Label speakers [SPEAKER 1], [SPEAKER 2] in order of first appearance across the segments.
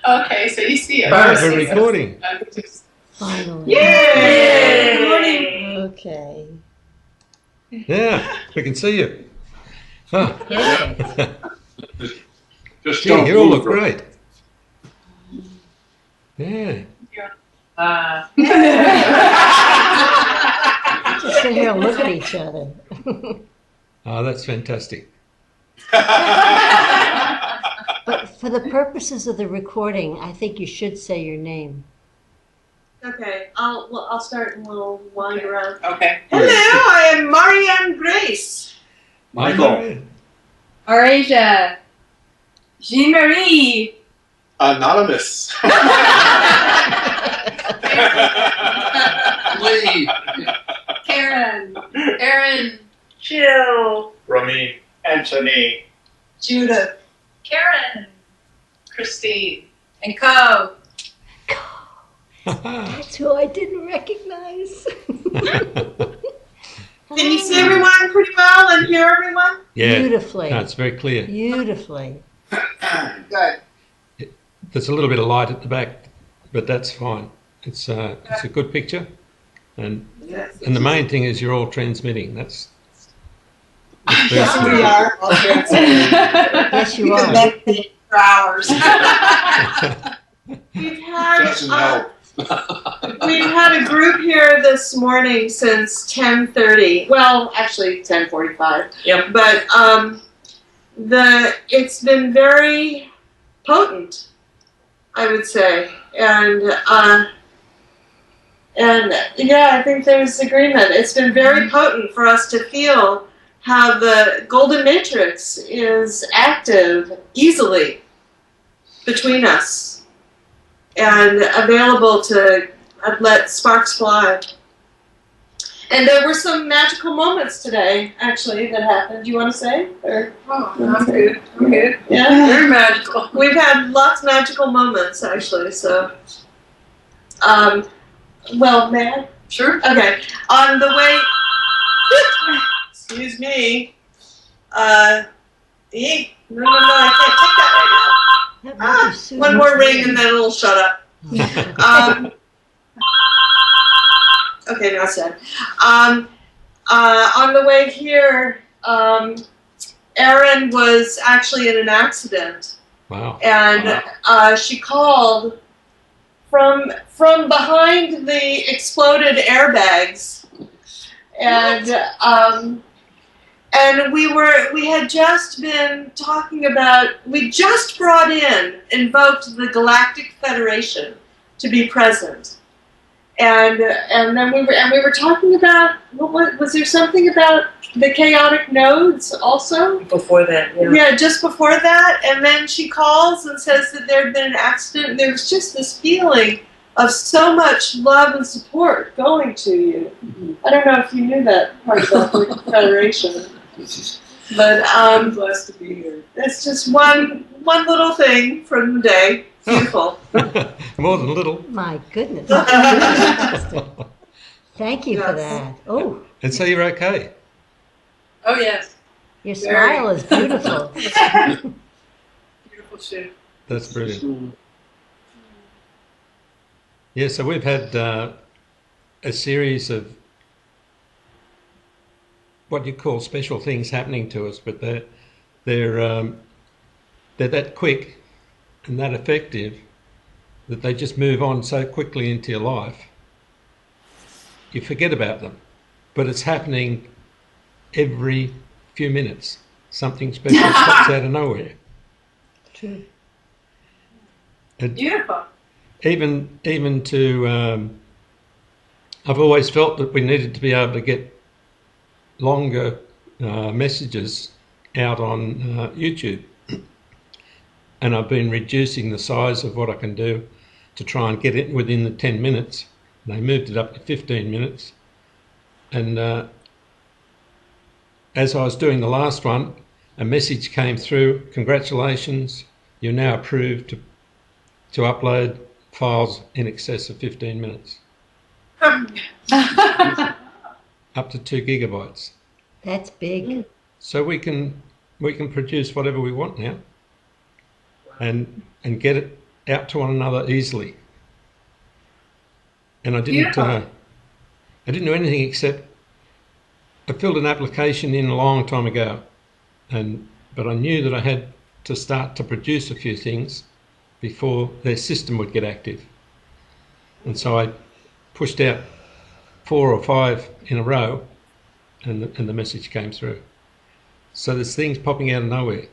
[SPEAKER 1] Okay, so you see it.
[SPEAKER 2] Right, we're recording.
[SPEAKER 3] Finally.
[SPEAKER 1] Yay! Good morning.
[SPEAKER 3] Okay.
[SPEAKER 2] Yeah, we can see you. Oh.
[SPEAKER 4] Just
[SPEAKER 2] Gee,
[SPEAKER 4] don't
[SPEAKER 2] you all
[SPEAKER 4] move
[SPEAKER 2] look
[SPEAKER 4] from-
[SPEAKER 2] great. Yeah.
[SPEAKER 3] Just sit here and look at each other.
[SPEAKER 2] Oh, that's fantastic.
[SPEAKER 3] But for the purposes of the recording, I think you should say your name.
[SPEAKER 5] Okay, I'll start and we'll wander around.
[SPEAKER 1] Okay.
[SPEAKER 5] Hello, I am Marianne Grace.
[SPEAKER 4] Michael.
[SPEAKER 1] Arasia. Jean-Marie.
[SPEAKER 4] Anonymous. Lee.
[SPEAKER 1] Karen. Aaron.
[SPEAKER 5] Jill.
[SPEAKER 4] Ramin. Anthony.
[SPEAKER 5] Judith.
[SPEAKER 1] Karen. Christine. And Co.
[SPEAKER 3] That's who I didn't recognize.
[SPEAKER 5] Can you see everyone pretty well and hear everyone?
[SPEAKER 2] Yeah.
[SPEAKER 3] Beautifully.
[SPEAKER 2] No, it's very clear.
[SPEAKER 3] Beautifully.
[SPEAKER 5] Good.
[SPEAKER 2] There's a little bit of light at the back, but that's fine. It's a good picture, and the main thing is you're all transmitting. That's
[SPEAKER 5] Yes, we are.
[SPEAKER 3] Yes, you are.
[SPEAKER 5] For hours. We've had
[SPEAKER 4] Doesn't help.
[SPEAKER 5] we've had a group here this morning since 10:30. Well, actually 10:45.
[SPEAKER 1] Yep.
[SPEAKER 5] But it's been very potent, I would say, and yeah, I think there's agreement. It's been very potent for us to feel how the golden matrix is active easily between us and available to let sparks fly. And there were some magical moments today, actually, that happened. Do you want to say? Or
[SPEAKER 1] I'm good. I'm good.
[SPEAKER 5] yeah,
[SPEAKER 1] Very magical.
[SPEAKER 5] we've had lots of magical moments, actually. So, well, may I?
[SPEAKER 1] Sure.
[SPEAKER 5] Okay. On the way. Excuse me. No, I can't take that right
[SPEAKER 3] That
[SPEAKER 5] now.
[SPEAKER 3] might be Susan's
[SPEAKER 5] One more ring
[SPEAKER 3] name.
[SPEAKER 5] and then it'll shut up. Okay, now said. On the way here, Erin was actually in an accident,
[SPEAKER 2] wow.
[SPEAKER 5] and she called from behind the exploded airbags, and we had just been talking about, we just invoked the Galactic Federation to be present. And then we were talking about, was there something about the chaotic nodes also?
[SPEAKER 1] Before that, yeah.
[SPEAKER 5] Yeah, just before that, and then she calls and says that there had been an accident, and there was just this feeling of so much love and support going to you.
[SPEAKER 1] Mm-hmm.
[SPEAKER 5] I don't know if you knew that part about the Federation. But
[SPEAKER 1] I'm blessed to be here.
[SPEAKER 5] it's just one little thing from the day. Beautiful.
[SPEAKER 2] More than little.
[SPEAKER 3] My goodness. Thank you for that. Oh,
[SPEAKER 2] And so you're okay.
[SPEAKER 1] Oh, yes.
[SPEAKER 3] your smile is beautiful.
[SPEAKER 1] Beautiful shift.
[SPEAKER 2] That's brilliant. Yeah, so we've had a series of what you call special things happening to us, but they're that quick and that effective that they just move on so quickly into your life. You forget about them, but it's happening every few minutes. Something special pops out of nowhere.
[SPEAKER 3] True.
[SPEAKER 1] Beautiful.
[SPEAKER 2] Even to, I've always felt that we needed to be able to get longer messages out on YouTube, and I've been reducing the size of what I can do to try and get it within the 10 minutes. They moved it up to 15 minutes, and as I was doing the last one, a message came through: congratulations, you're now approved to upload files in excess of 15 minutes. Up to 2 gigabytes.
[SPEAKER 3] That's big.
[SPEAKER 2] So we can produce whatever we want now, and get it out to one another easily. And I didn't do anything except I filled an application in a long time ago, but I knew that I had to start to produce a few things before their system would get active. And so I pushed out 4 or 5 in a row, and the message came through. So there's things popping out of nowhere.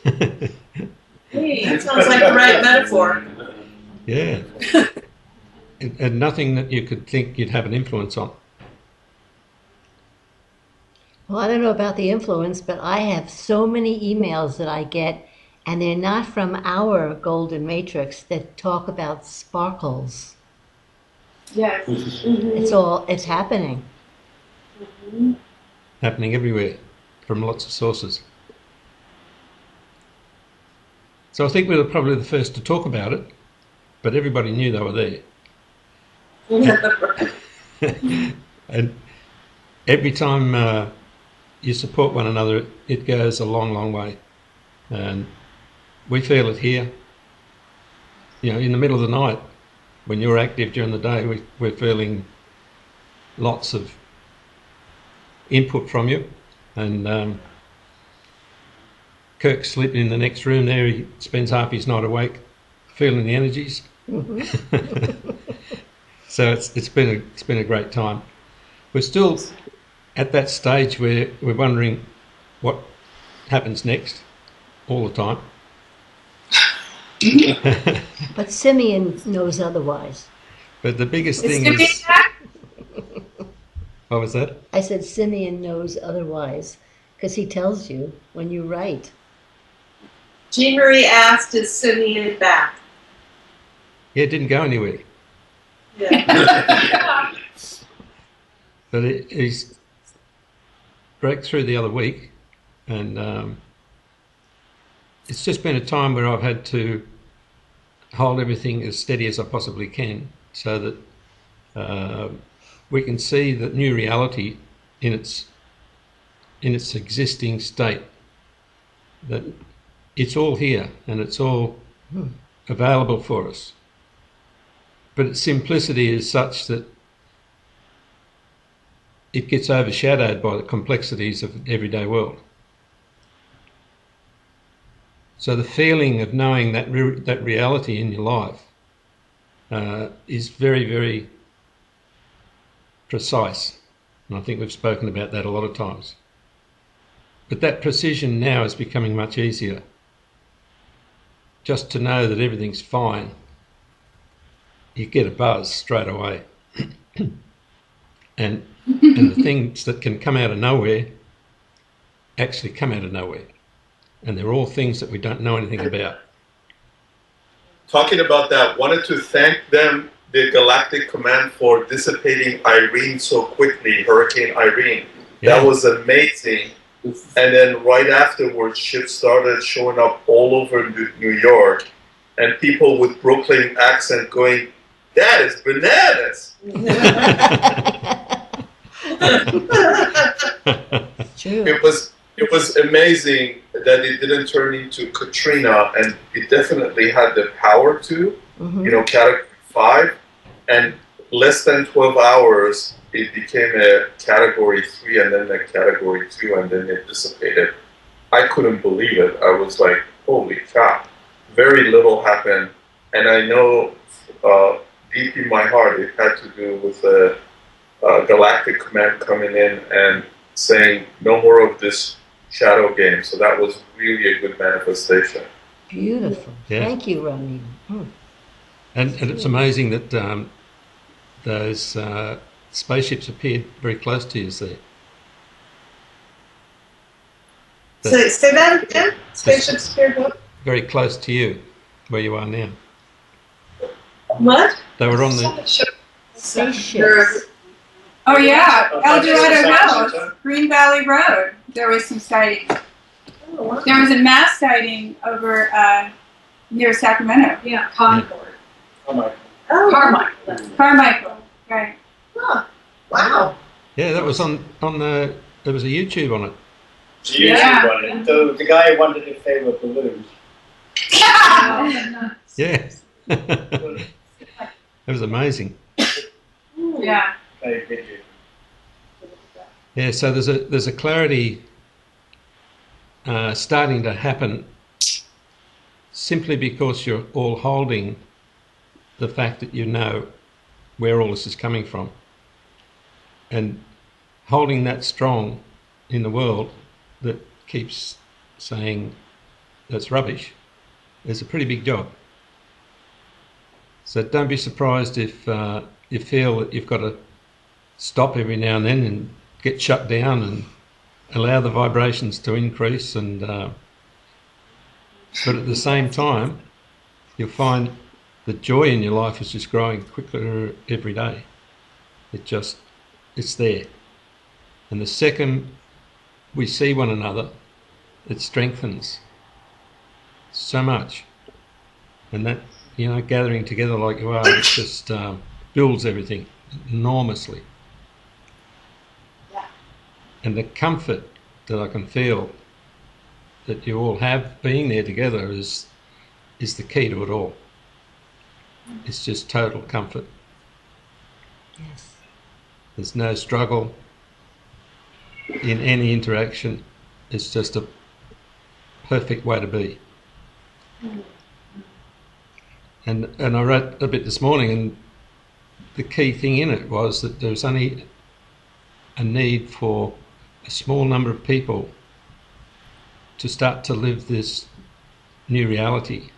[SPEAKER 5] That sounds like the right metaphor.
[SPEAKER 2] Yeah. And nothing that you could think you'd have an influence on.
[SPEAKER 3] Well, I don't know about the influence, but I have so many emails that I get, and they're not from our golden matrix, that talk about sparkles.
[SPEAKER 1] Yes.
[SPEAKER 3] It's happening.
[SPEAKER 2] Happening everywhere from lots of sources. So I think we were probably the first to talk about it, but everybody knew they were there. And every time you support one another, it goes a long, long way. And we feel it here. You know, in the middle of the night, when you're active during the day, we're feeling lots of input from you. And Kirk's sleeping in the next room there. He spends half his night awake, feeling the energies. So it's been a great time. We're still at that stage where we're wondering what happens next all the time.
[SPEAKER 3] But Simeon knows otherwise.
[SPEAKER 2] But the biggest
[SPEAKER 1] Is
[SPEAKER 2] thing
[SPEAKER 1] Simeon
[SPEAKER 2] is...
[SPEAKER 1] back?
[SPEAKER 2] What was that?
[SPEAKER 3] I said Simeon knows otherwise, because he tells you when you write.
[SPEAKER 5] Jean Marie asked, is Simeon back?
[SPEAKER 2] Yeah, it didn't go anywhere.
[SPEAKER 5] Yeah.
[SPEAKER 2] But he's broke through the other week, and it's just been a time where I've had to hold everything as steady as I possibly can, so that we can see the new reality in its existing state. That it's all here and it's all available for us. But its simplicity is such that it gets overshadowed by the complexities of the everyday world. So the feeling of knowing that that reality in your life is very, very precise. And I think we've spoken about that a lot of times. But that precision now is becoming much easier. Just to know that everything's fine, you get a buzz straight away. And the things that can come out of nowhere actually come out of nowhere. And they're all things that we don't know anything about.
[SPEAKER 4] Talking about that, wanted to thank them, the Galactic Command, for dissipating Irene so quickly, Hurricane Irene.
[SPEAKER 2] Yeah.
[SPEAKER 4] That was amazing. And then right afterwards, ships started showing up all over New York, and people with Brooklyn accent going, "That is bananas."
[SPEAKER 3] True.
[SPEAKER 4] It was amazing that it didn't turn into Katrina, and it definitely had the power to, Category 5, and less than 12 hours, it became a Category 3 and then a Category 2, and then it dissipated. I couldn't believe it. I was like, holy cow. Very little happened, and I know deep in my heart it had to do with the Galactic Command coming in and saying, no more of this shadow game. So that was really a good manifestation.
[SPEAKER 3] Beautiful.
[SPEAKER 2] Yeah.
[SPEAKER 3] Thank you, Ronnie.
[SPEAKER 2] And it's amazing that those spaceships appeared very close to you there.
[SPEAKER 5] Say that again? Spaceships appeared what?
[SPEAKER 2] Very close to you, where you are now.
[SPEAKER 5] What?
[SPEAKER 2] They were on the...
[SPEAKER 3] Spaceships.
[SPEAKER 1] Oh yeah, El Dorado
[SPEAKER 4] House.
[SPEAKER 1] House, Green Valley Road. There was some sighting.
[SPEAKER 5] Oh, wow.
[SPEAKER 1] There was a mass sighting over near Sacramento.
[SPEAKER 6] Yeah, Concord.
[SPEAKER 5] Oh,
[SPEAKER 1] Carmichael, right?
[SPEAKER 5] huh. Wow.
[SPEAKER 2] Yeah, that was on the... There was a YouTube on it.
[SPEAKER 1] Yeah.
[SPEAKER 7] The guy wondered if they were balloons.
[SPEAKER 2] Yeah. It was amazing.
[SPEAKER 1] Yeah.
[SPEAKER 2] Yeah, so there's a clarity starting to happen simply because you're all holding the fact that you know where all this is coming from, and holding that strong in the world that keeps saying that's rubbish is a pretty big job. So don't be surprised if you feel that you've got to stop every now and then and get shut down and allow the vibrations to increase, and but at the same time you'll find the joy in your life is just growing quicker every day. It's there, and the second we see one another, it strengthens so much, and that, you know, gathering together like you are, it just builds everything enormously. And the comfort that I can feel that you all have being there together is the key to it all. It's just total comfort.
[SPEAKER 3] Yes.
[SPEAKER 2] There's no struggle in any interaction. It's just a perfect way to be. And I wrote a bit this morning, and the key thing in it was that there's only a need for a small number of people to start to live this new reality,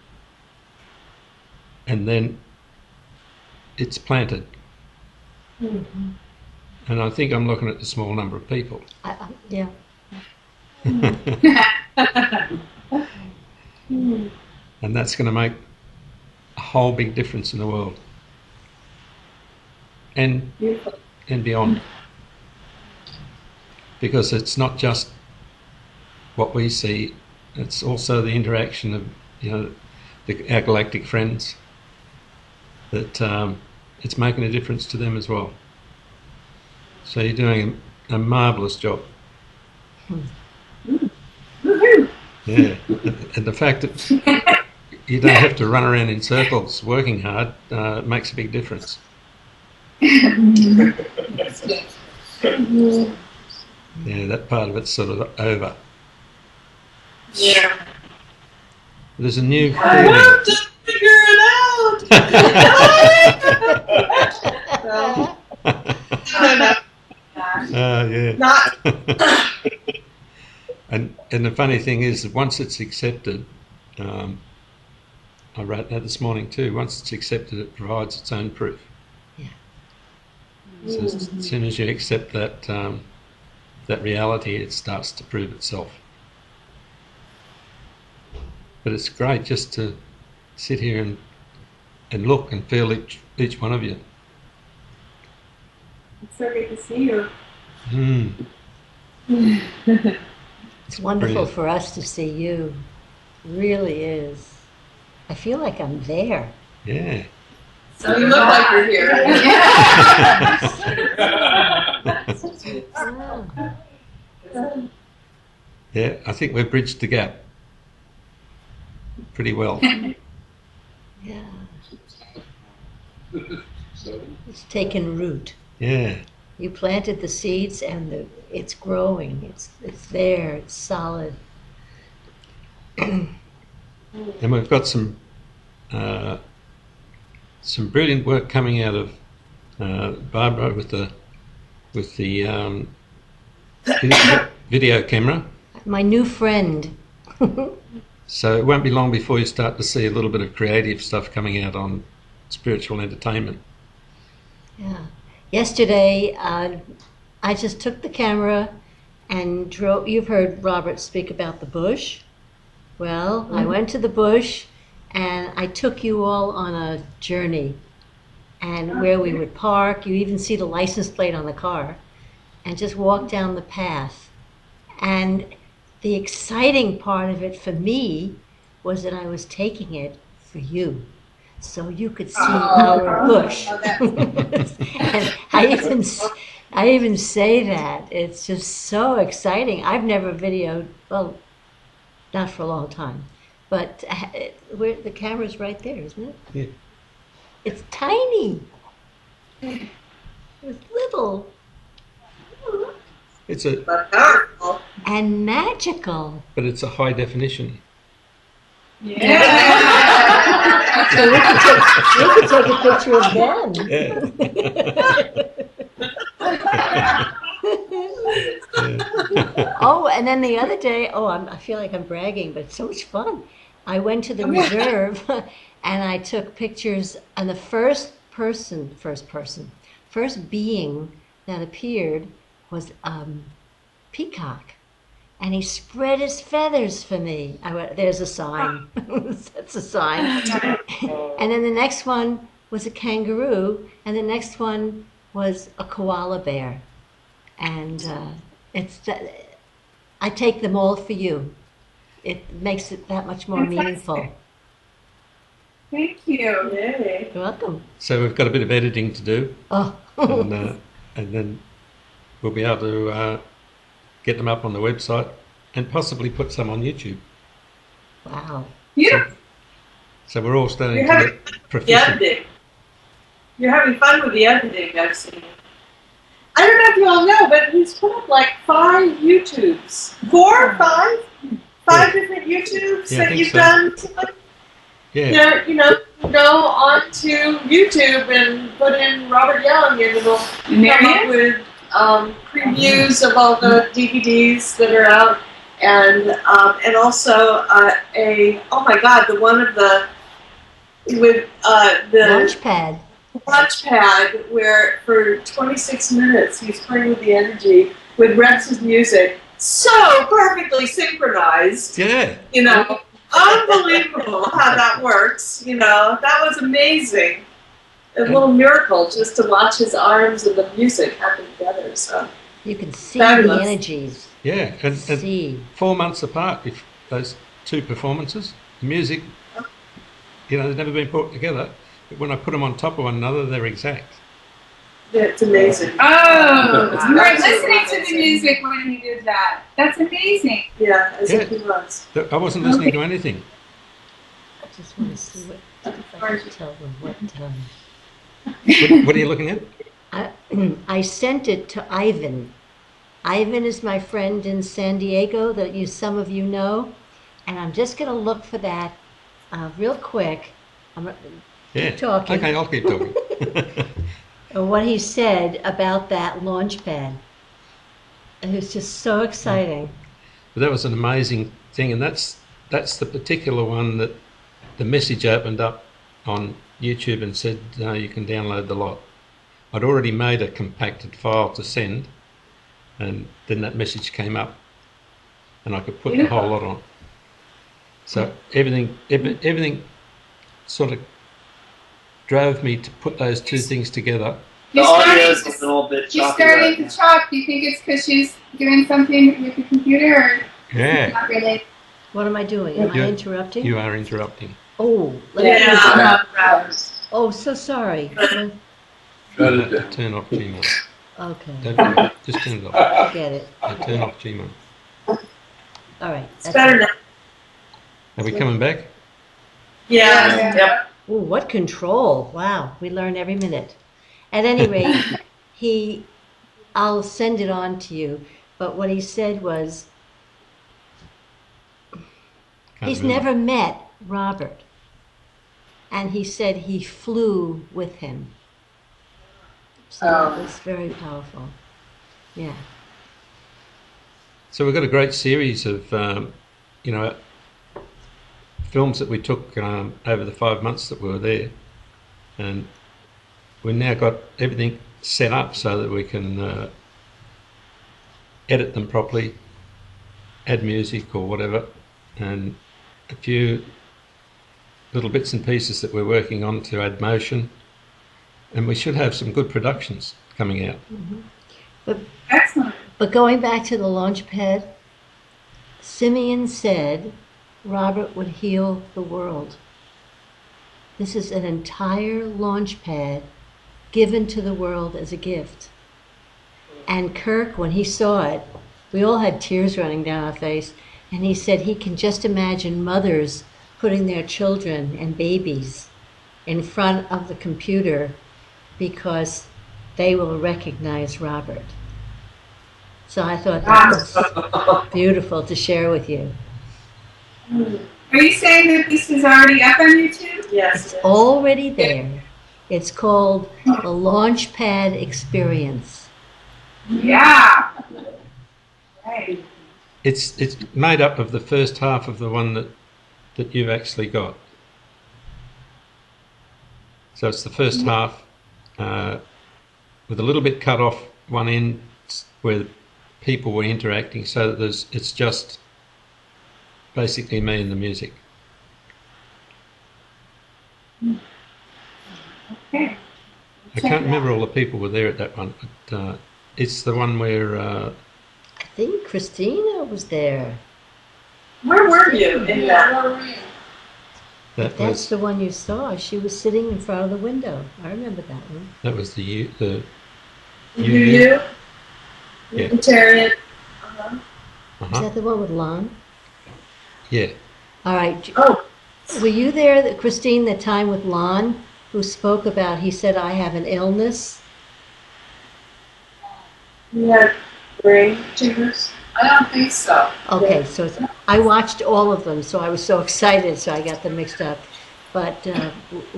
[SPEAKER 2] and then it's planted.
[SPEAKER 3] Mm-hmm.
[SPEAKER 2] And I think I'm looking at the small number of people.
[SPEAKER 3] Yeah.
[SPEAKER 2] And that's going to make a whole big difference in the world and beyond, because it's not just what we see, it's also the interaction of, you know, our galactic friends, that it's making a difference to them as well. So you're doing a marvellous job. Yeah, and the fact that you don't have to run around in circles working hard makes a big difference. Yeah, that part of it's sort of over.
[SPEAKER 5] Yeah.
[SPEAKER 2] There's a new
[SPEAKER 5] I
[SPEAKER 2] feeling.
[SPEAKER 5] have to figure it out. No.
[SPEAKER 2] Yeah.
[SPEAKER 5] Not.
[SPEAKER 2] And the funny thing is that once it's accepted, I wrote that this morning too, once it's accepted, it provides its own proof.
[SPEAKER 3] Yeah.
[SPEAKER 2] So as soon as you accept that that reality, it starts to prove itself. But it's great just to sit here and look and feel each one of you.
[SPEAKER 1] It's so great to see you.
[SPEAKER 3] It's wonderful
[SPEAKER 2] Brilliant.
[SPEAKER 3] for us to see you. It really is. I feel like I'm there.
[SPEAKER 2] Yeah.
[SPEAKER 5] So you look like you're here.
[SPEAKER 3] Wow.
[SPEAKER 2] Yeah, I think we've bridged the gap pretty well.
[SPEAKER 3] Yeah. It's taken root.
[SPEAKER 2] Yeah.
[SPEAKER 3] You planted the seeds, and it's growing. It's there. It's solid.
[SPEAKER 2] And we've got some brilliant work coming out of Barbara with the video camera.
[SPEAKER 3] My new friend.
[SPEAKER 2] So it won't be long before you start to see a little bit of creative stuff coming out on spiritual entertainment.
[SPEAKER 3] Yeah. Yesterday, I just took the camera and drove. You've heard Robert speak about the bush. Well, I went to the bush and I took you all on a journey, and where we would park. You even see the license plate on the car, and just walk down the path. And the exciting part of it for me was that I was taking it for you, so you could see our bush. And I even say that. It's just so exciting. I've never videoed, well, not for a long time, But the camera's right there, isn't it?
[SPEAKER 2] Yeah.
[SPEAKER 3] It's tiny. It's little
[SPEAKER 2] It's a,
[SPEAKER 5] But powerful.
[SPEAKER 3] and magical.
[SPEAKER 2] but it's a high definition.
[SPEAKER 1] Yeah.
[SPEAKER 3] So we could take a picture of them. Oh, and then the other day, I feel like I'm bragging, but it's so much fun. I went to the reserve and I took pictures, and the first being that appeared was Peacock. And he spread his feathers for me. I went, there's a sign. That's a sign. And then the next one was a kangaroo, and the next one was a koala bear. And I take them all for you. It makes it that much more meaningful.
[SPEAKER 1] Thank you.
[SPEAKER 5] Yay.
[SPEAKER 3] You're welcome.
[SPEAKER 2] So we've got a bit of editing to do,
[SPEAKER 3] Oh,
[SPEAKER 2] and then we'll be able to get them up on the website and possibly put some on YouTube.
[SPEAKER 3] wow.
[SPEAKER 1] Yeah.
[SPEAKER 2] So we're all starting
[SPEAKER 5] You're
[SPEAKER 2] to
[SPEAKER 5] having
[SPEAKER 2] get
[SPEAKER 5] the
[SPEAKER 2] proficient.
[SPEAKER 5] editing. You're having fun with the editing, I've seen. I don't know if you all know, but he's put up like 5 YouTubes. 4, 5? 5 different YouTubes
[SPEAKER 2] Yeah, I
[SPEAKER 5] that
[SPEAKER 2] think
[SPEAKER 5] you've
[SPEAKER 2] so.
[SPEAKER 5] done.
[SPEAKER 2] Yeah,
[SPEAKER 5] You know, go on to YouTube and put in Robert Young, and it'll come up with previews of all the DVDs that are out, and also oh my God, the one of the with the
[SPEAKER 3] Launchpad.
[SPEAKER 5] Launchpad, where for 26 minutes he's playing with the energy with Rex's music, so perfectly synchronized.
[SPEAKER 2] yeah.
[SPEAKER 5] You know, unbelievable how that works. You know, that was amazing. A little miracle just to watch his arms and the music happen together. So
[SPEAKER 3] You can see
[SPEAKER 5] Fabulous.
[SPEAKER 3] the energies.
[SPEAKER 2] Yeah, and
[SPEAKER 3] See.
[SPEAKER 2] 4 months apart, if those 2 performances, the music, they've never been put together. But when I put them on top of one another, they're exact.
[SPEAKER 5] it's amazing.
[SPEAKER 1] Oh, you were listening to
[SPEAKER 5] Amazing.
[SPEAKER 1] the music when he did that. That's amazing.
[SPEAKER 5] Yeah, as if
[SPEAKER 2] Yeah.
[SPEAKER 5] he was.
[SPEAKER 2] I wasn't listening to anything.
[SPEAKER 3] I just want to see if I can tell them what.
[SPEAKER 2] What are you looking at?
[SPEAKER 3] I sent it to Ivan. Ivan is my friend in San Diego that some of you know, and I'm just going to look for that real quick.
[SPEAKER 2] Yeah.
[SPEAKER 3] talking.
[SPEAKER 2] Okay, I'll keep talking.
[SPEAKER 3] What he said about that launch pad. It was just so exciting.
[SPEAKER 2] But that was an amazing thing, and that's the particular one that the message opened up on YouTube and said you can download the lot. I'd already made a compacted file to send, and then that message came up, and I could put the whole lot on. So everything sort of drove me to put those 2 things together.
[SPEAKER 6] The audio is a little bit
[SPEAKER 1] She's
[SPEAKER 6] choppy
[SPEAKER 1] starting
[SPEAKER 6] right
[SPEAKER 1] to
[SPEAKER 6] now.
[SPEAKER 1] chop. Do you think it's because she's doing something with the computer, or
[SPEAKER 2] Yeah,
[SPEAKER 1] not really?
[SPEAKER 3] What am I doing? Am I
[SPEAKER 2] Yeah.
[SPEAKER 3] interrupting?
[SPEAKER 2] you are interrupting.
[SPEAKER 3] Oh,
[SPEAKER 5] Yeah.
[SPEAKER 3] Oh, so sorry.
[SPEAKER 4] Shut it down.
[SPEAKER 2] Turn off Gmail.
[SPEAKER 3] Okay,
[SPEAKER 2] Don't just turn it off.
[SPEAKER 3] forget it.
[SPEAKER 2] Turn off Gmail.
[SPEAKER 3] All right.
[SPEAKER 5] It's better now.
[SPEAKER 2] Are we coming back?
[SPEAKER 5] Yeah.
[SPEAKER 6] Yep.
[SPEAKER 3] Oh, what control! Wow, we learn every minute. At any rate, I'll send it on to you. But what he said was,
[SPEAKER 2] Can't
[SPEAKER 3] he's
[SPEAKER 2] remember.
[SPEAKER 3] never met Robert, and he said he flew with him. So that was very powerful. Yeah.
[SPEAKER 2] So we've got a great series of, films that we took over the 5 months that we were there, and we've now got everything set up so that we can edit them properly, add music or whatever, and a few little bits and pieces that we're working on to add motion, and we should have some good productions coming out.
[SPEAKER 1] Excellent.
[SPEAKER 3] But going back to the launch pad, Simeon said Robert would heal the world. This is an entire launch pad given to the world as a gift. And Kirk, when he saw it, we all had tears running down our face, and he said he can just imagine mothers putting their children and babies in front of the computer because they will recognize Robert. So I thought that was beautiful to share with you.
[SPEAKER 1] Are you saying that this is already up on YouTube?
[SPEAKER 5] Yes.
[SPEAKER 3] It's already there. It's called the Launchpad Experience.
[SPEAKER 1] Yeah. Right.
[SPEAKER 2] It's made up of the first half of the one that you've actually got. So it's the first half with a little bit cut off one end where people were interacting, so that it's just basically me and the music.
[SPEAKER 1] Okay.
[SPEAKER 2] I can't remember all the people were there at that one, but it's the one where
[SPEAKER 3] I think Christina was there.
[SPEAKER 5] Where were you in that?
[SPEAKER 2] that
[SPEAKER 3] That's
[SPEAKER 2] was
[SPEAKER 3] the one you saw. She was sitting in front of the window. I remember that one.
[SPEAKER 2] that was the
[SPEAKER 5] You?
[SPEAKER 2] Yeah.
[SPEAKER 5] Unitarian. Uh-huh.
[SPEAKER 3] Is
[SPEAKER 2] Uh-huh.
[SPEAKER 3] that the one with Lon?
[SPEAKER 2] Yeah.
[SPEAKER 3] All right.
[SPEAKER 5] Oh,
[SPEAKER 3] Were you there, Christine, the time with Lon, who spoke about, he said, I have an illness?
[SPEAKER 5] you had brain tumors?
[SPEAKER 7] I don't think so.
[SPEAKER 3] Okay, so I watched all of them, so I was so excited, so I got them mixed up. But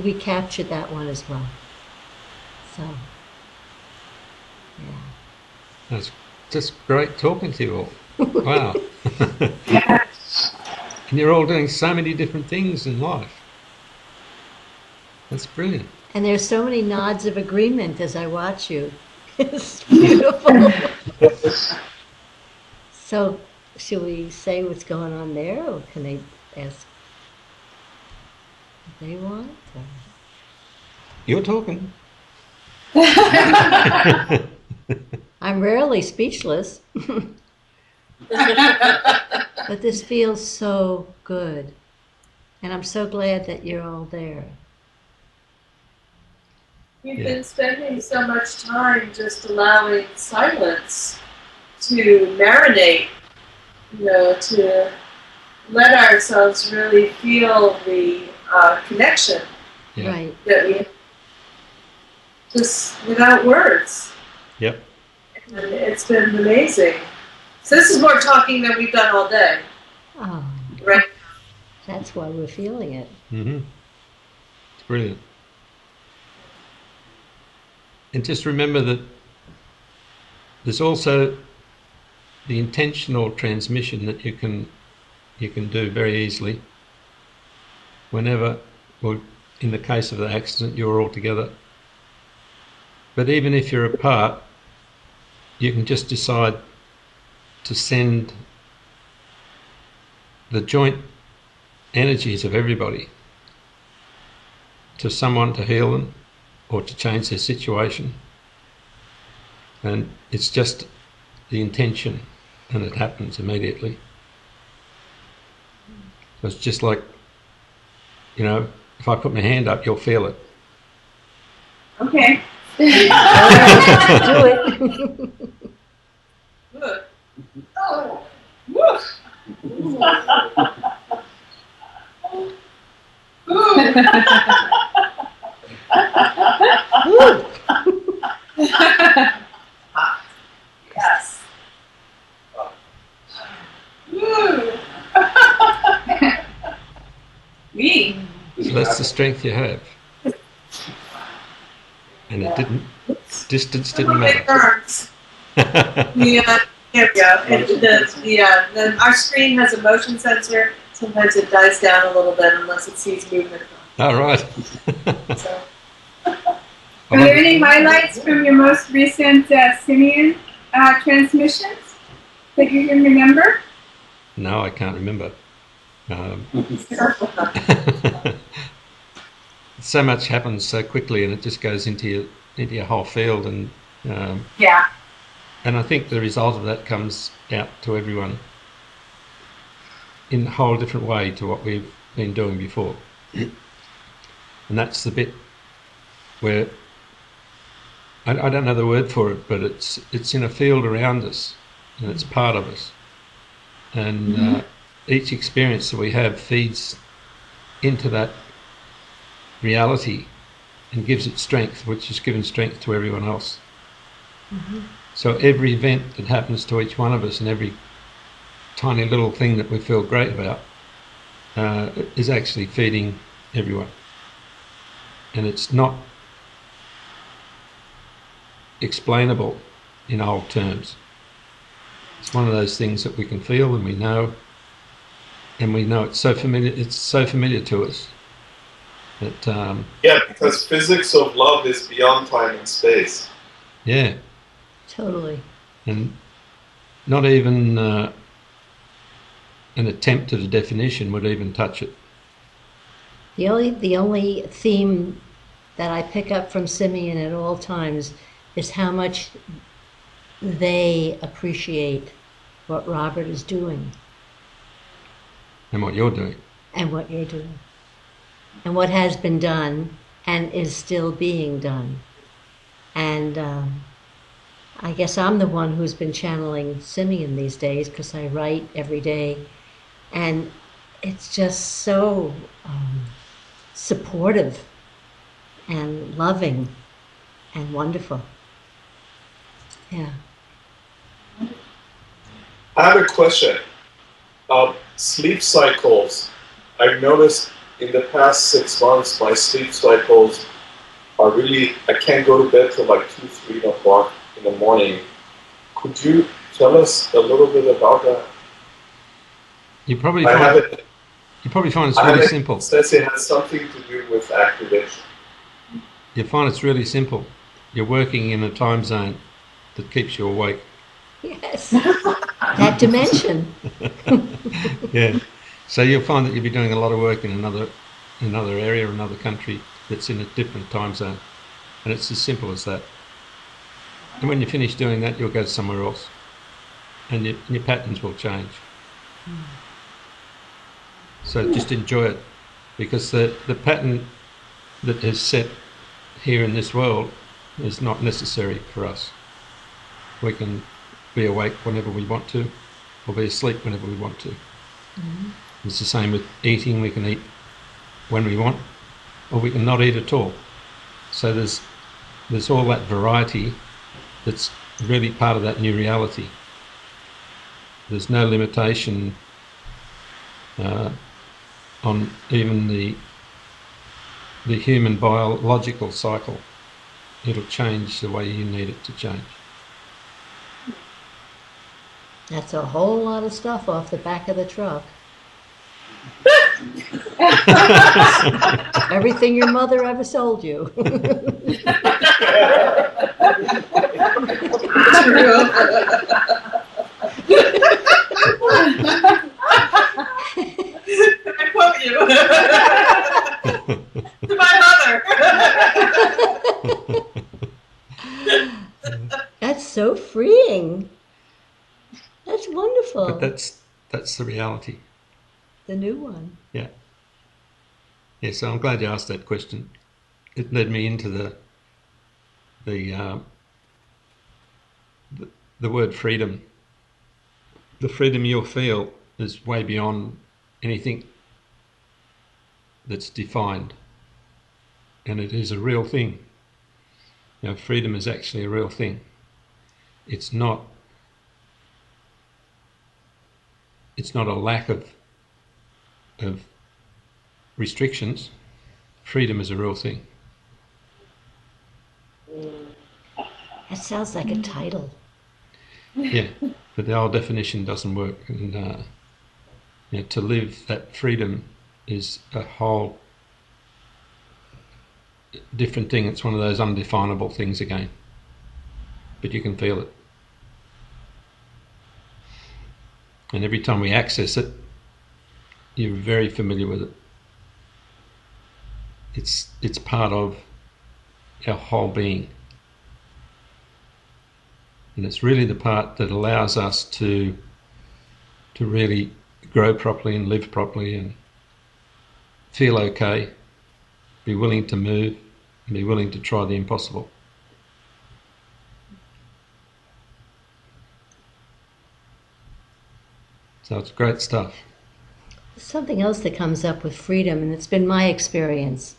[SPEAKER 3] we captured that one as well. So, yeah.
[SPEAKER 2] That's just great talking to you all. Wow. And you're all doing so many different things in life. That's brilliant.
[SPEAKER 3] And there's so many nods of agreement as I watch you. It's beautiful. So, should we say what's going on there, or can they ask what they want? Or?
[SPEAKER 2] You're talking.
[SPEAKER 3] I'm rarely speechless, but this feels so good. And I'm so glad that you're all there.
[SPEAKER 5] We've
[SPEAKER 2] Yeah.
[SPEAKER 5] been spending so much time just allowing silence to marinate, to let ourselves really feel the connection
[SPEAKER 2] Yeah.
[SPEAKER 3] Right.
[SPEAKER 5] that we have, just without words.
[SPEAKER 2] Yep.
[SPEAKER 5] And it's been amazing. So this is more talking than we've done all day,
[SPEAKER 3] Oh,
[SPEAKER 5] right?
[SPEAKER 3] that's why we're feeling it.
[SPEAKER 2] Mm-hmm. It's brilliant. And just remember that there's also the intentional transmission that you can do very easily whenever, well, in the case of the accident, you're all together. But even if you're apart, you can just decide to send the joint energies of everybody to someone to heal them or to change their situation. And it's just the intention, and it happens immediately. So it's just like, if I put my hand up, you'll feel it.
[SPEAKER 1] Okay.
[SPEAKER 3] Do it.
[SPEAKER 5] Good.
[SPEAKER 7] Oh,
[SPEAKER 3] Woo.
[SPEAKER 7] yes.
[SPEAKER 1] Woo. Me.
[SPEAKER 2] So that's the strength you have. And it didn't, distance didn't
[SPEAKER 5] It
[SPEAKER 2] matter.
[SPEAKER 5] burns. There we go. Then our screen has a motion sensor. Sometimes it dies down a little bit unless it sees movement.
[SPEAKER 2] All right.
[SPEAKER 5] So
[SPEAKER 1] Are there any highlights from your most recent Simeon transmissions that you can remember?
[SPEAKER 2] No, I can't remember. So much happens so quickly, and it just goes into your whole field, and
[SPEAKER 1] Yeah.
[SPEAKER 2] and I think the result of that comes out to everyone in a whole different way to what we've been doing before. And that's the bit where I don't know the word for it, but it's in a field around us, and it's part of us. And each experience that we have feeds into that reality and gives it strength, which is given strength to everyone else.
[SPEAKER 3] Mm-hmm.
[SPEAKER 2] So every event that happens to each one of us and every tiny little thing that we feel great about is actually feeding everyone. And it's not explainable in old terms. It's one of those things that we can feel and we know it's so familiar to us that
[SPEAKER 4] Yeah, because physics of love is beyond time and space.
[SPEAKER 2] yeah,
[SPEAKER 3] Totally.
[SPEAKER 2] and not even an attempt at a definition would even touch it.
[SPEAKER 3] The only theme that I pick up from Simeon at all times is how much they appreciate what Robert is doing
[SPEAKER 2] And what you're doing.
[SPEAKER 3] and what you're doing and what has been done and is still being done. And I guess I'm the one who's been channeling Simeon these days because I write every day, and it's just so supportive and loving and wonderful. Yeah.
[SPEAKER 4] I have a question. Sleep cycles. I've noticed in the past 6 months, my sleep cycles are really, I can't go to bed till like 2, 3 o'clock in the morning. Could you tell us a little bit about that?
[SPEAKER 2] You probably
[SPEAKER 4] I
[SPEAKER 2] find
[SPEAKER 4] haven't,
[SPEAKER 2] it's
[SPEAKER 4] I
[SPEAKER 2] really
[SPEAKER 4] haven't
[SPEAKER 2] simple.
[SPEAKER 4] says it has something to do with activation.
[SPEAKER 2] You find it's really simple. You're working in a time zone that keeps you awake.
[SPEAKER 3] Yes. That dimension.
[SPEAKER 2] Yeah. So you'll find that you'll be doing a lot of work in another area, another country that's in a different time zone. And it's as simple as that. And when you finish doing that, you'll go somewhere else. And your patterns will change. So just enjoy it. Because the pattern that is set here in this world is not necessary for us. We can be awake whenever we want to, or be asleep whenever we want to.
[SPEAKER 3] Mm-hmm.
[SPEAKER 2] It's the same with eating. We can eat when we want, or we can not eat at all. So there's all that variety that's really part of that new reality. There's no limitation on even the human biological cycle. It'll change the way you need it to change.
[SPEAKER 3] That's a whole lot of stuff off the back of the truck. Everything your mother ever sold you.
[SPEAKER 5] I quote you. To my mother.
[SPEAKER 3] That's so freeing. That's wonderful.
[SPEAKER 2] But that's the reality.
[SPEAKER 3] The new one.
[SPEAKER 2] Yeah. Yeah. So I'm glad you asked that question. It led me into the word freedom. The freedom you'll feel is way beyond anything that's defined, and it is a real thing. You know, freedom is actually a real thing. It's not a lack of restrictions. Freedom is a real thing.
[SPEAKER 3] That sounds like a title.
[SPEAKER 2] Yeah, but the old definition doesn't work, and you know, to live that freedom is a whole different thing. It's one of those undefinable things again, but you can feel it, and every time we access it, you're very familiar with it. It's part of our whole being. And it's really the part that allows us to really grow properly and live properly and feel okay, be willing to move, and be willing to try the impossible. So it's great stuff.
[SPEAKER 3] something else that comes up with freedom, and it's been my experience.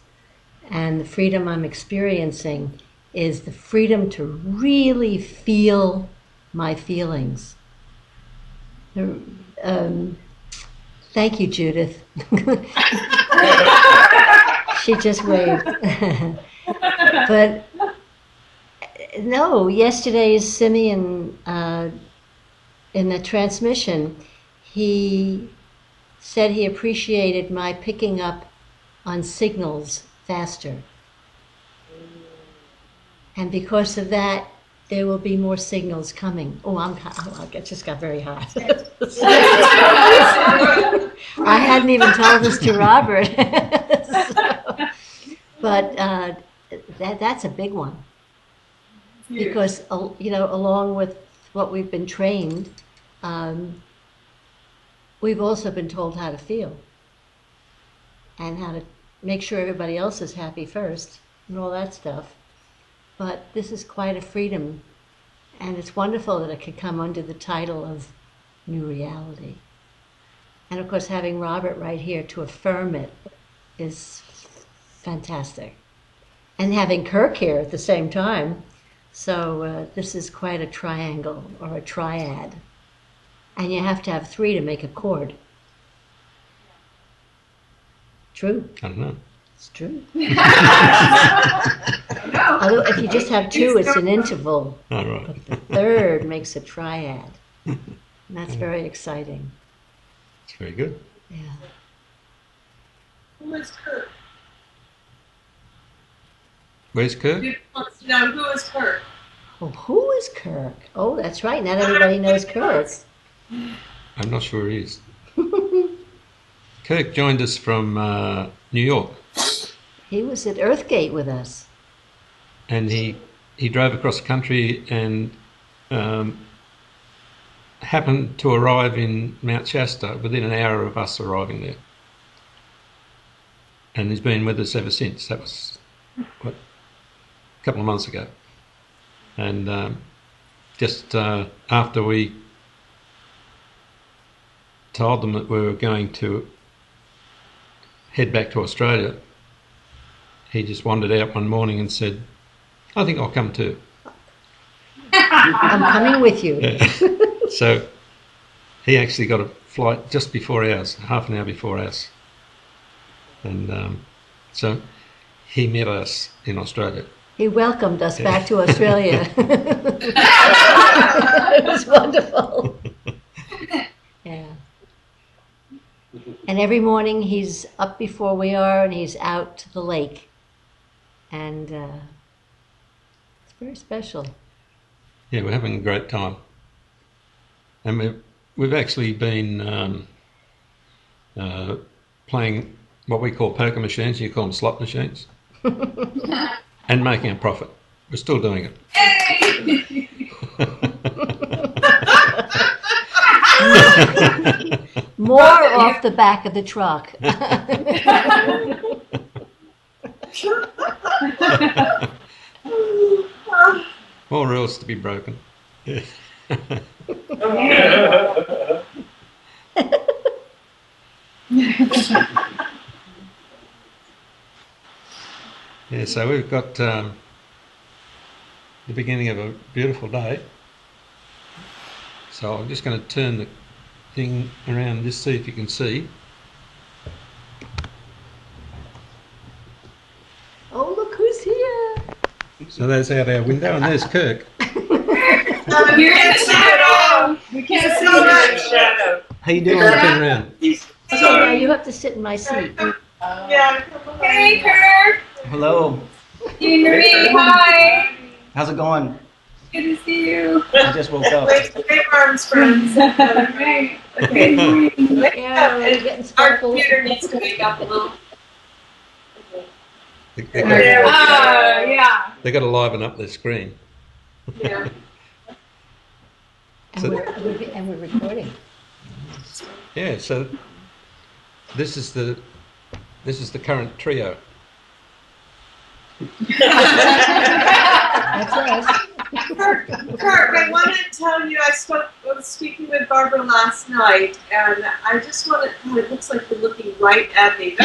[SPEAKER 3] And the freedom I'm experiencing is the freedom to really feel my feelings. Thank you, Judith. She just waved. But no, yesterday's Simeon in the transmission, he said he appreciated my picking up on signals faster. And because of that, there will be more signals coming. It just got very hot. I hadn't even told this to Robert. But that's a big one. Because, along with what we've been trained, we've also been told how to feel and how to make sure everybody else is happy first and all that stuff. But this is quite a freedom, and it's wonderful that it could come under the title of New Reality. And of course, having Robert right here to affirm it is fantastic. And having Kirk here at the same time. So this is quite a triangle or a triad. And you have to have 3 to make a chord. True.
[SPEAKER 2] I don't know.
[SPEAKER 3] It's true. Although if you just have 2, it's an interval.
[SPEAKER 2] All right.
[SPEAKER 3] But the 3rd makes a triad. And that's very exciting.
[SPEAKER 2] It's very good.
[SPEAKER 3] Yeah.
[SPEAKER 5] Who is Kurt?
[SPEAKER 2] Where's Kirk?
[SPEAKER 5] People wants to know who is Kurt.
[SPEAKER 3] Well, who is Kirk? Oh, that's right. Not everybody knows Kirk.
[SPEAKER 2] I'm not sure he is. Kirk joined us from New York.
[SPEAKER 3] He was at Earthgate with us.
[SPEAKER 2] And he drove across the country and happened to arrive in Mount Shasta within an hour of us arriving there. And he's been with us ever since. That was, a couple of months ago. And just after we told them that we were going to head back to Australia, he just wandered out one morning and said, I think I'll come too.
[SPEAKER 3] I'm coming with you.
[SPEAKER 2] Yeah. So he actually got a flight just before ours, half an hour before ours. And so he met us in Australia.
[SPEAKER 3] He welcomed us back to Australia. It was wonderful. Yeah. And every morning he's up before we are and he's out to the lake. And it's very special.
[SPEAKER 2] Yeah, we're having a great time. And we've actually been playing what we call poker machines, you call them slot machines, and making a profit. We're still doing it.
[SPEAKER 3] More off the back of the truck.
[SPEAKER 2] More rules to be broken. Yeah. Yeah, so we've got the beginning of a beautiful day. So I'm just going to turn the thing around and just see if you can see.
[SPEAKER 3] Oh, look who's here.
[SPEAKER 2] So that's out our window, and there's Kirk.
[SPEAKER 1] You're in the shadow. We can't see you.
[SPEAKER 2] How you doing? Turn around.
[SPEAKER 3] Okay, now you have to sit in my seat.
[SPEAKER 5] Yeah.
[SPEAKER 1] Hey, Kirk.
[SPEAKER 6] Hello.
[SPEAKER 1] Hey, Marie. Hi.
[SPEAKER 6] How's it going?
[SPEAKER 1] Good to see you.
[SPEAKER 6] I just woke up.
[SPEAKER 5] Wave arms, friends.
[SPEAKER 1] Right. Okay.
[SPEAKER 3] Yeah, we're getting
[SPEAKER 5] Our
[SPEAKER 3] sparkles.
[SPEAKER 5] computer needs to wake up a little.
[SPEAKER 2] They
[SPEAKER 1] Yeah.
[SPEAKER 2] got to liven up their screen.
[SPEAKER 5] Yeah.
[SPEAKER 3] And we're recording.
[SPEAKER 2] Yeah, so this is the current trio.
[SPEAKER 3] That's us.
[SPEAKER 5] Kirk, I want to tell you, I was speaking with Barbara last night, and I just want to, God, it looks like you're looking right at me.